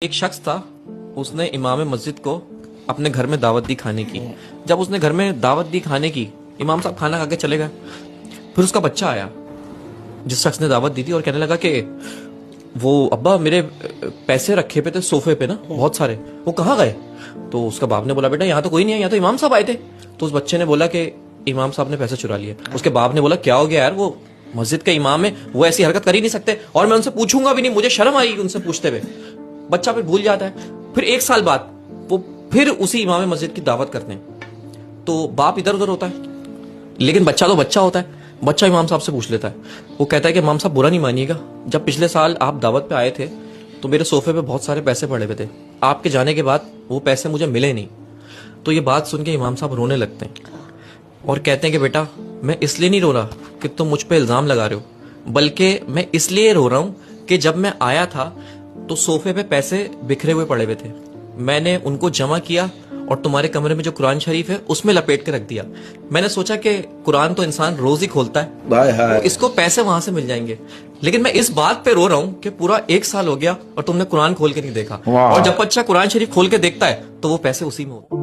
ایک شخص تھا، اس نے امام مسجد کو اپنے گھر میں دعوت دی کھانے کی. جب اس نے گھر میں دعوت دی کھانے کی، امام صاحب کھانا کھا کے چلے گئے. پھر اس کا بچہ آیا جس شخص نے دعوت دی تھی اور کہنے لگا کہ وہ ابا میرے پیسے رکھے پہ تھے صوفے پہ نا بہت سارے، وہ کہاں گئے؟ تو اس کا باپ نے بولا بیٹا یہاں تو کوئی نہیں ہے، یہاں تو امام صاحب آئے تھے. تو اس بچے نے بولا کہ امام صاحب نے پیسے چرا لیے. اس کے باپ نے بولا کیا ہو گیا یار، وہ مسجد کے امام ہے، وہ ایسی حرکت کر ہی نہیں سکتے اور میں ان سے پوچھوں گا بھی نہیں، مجھے شرم آئی ان سے پوچھتے ہوئے. بچہ پھر بھول جاتا ہے. پھر ایک سال بعد وہ پھر اسی امام مسجد کی دعوت کرتے ہیں تو باپ ادھر ادھر ہوتا ہے، لیکن بچہ تو بچہ ہوتا ہے. بچہ امام صاحب سے پوچھ لیتا ہے. وہ کہتا ہے کہ امام صاحب برا نہیں مانیے گا، جب پچھلے سال آپ دعوت پہ آئے تھے تو میرے صوفے پہ بہت سارے پیسے پڑے ہوئے تھے، آپ کے جانے کے بعد وہ پیسے مجھے ملے نہیں. تو یہ بات سن کے امام صاحب رونے لگتے ہیں اور کہتے ہیں کہ بیٹا میں اس لیے نہیں رو رہا کہ تم مجھ پہ الزام لگا رہے ہو، بلکہ میں اس لیے رو رہا ہوں کہ جب میں آیا تھا تو صوفے پہ پیسے بکھرے ہوئے پڑے ہوئے تھے، میں نے ان کو جمع کیا اور تمہارے کمرے میں جو قرآن شریف ہے اس میں لپیٹ کے رکھ دیا. میں نے سوچا کہ قرآن تو انسان روز ہی کھولتا ہے، اس کو پیسے وہاں سے مل جائیں گے، لیکن میں اس بات پہ رو رہا ہوں کہ پورا ایک سال ہو گیا اور تم نے قرآن کھول کے نہیں دیکھا، اور جب بچہ قرآن شریف کھول کے دیکھتا ہے تو وہ پیسے اسی میں ہوتے ہیں.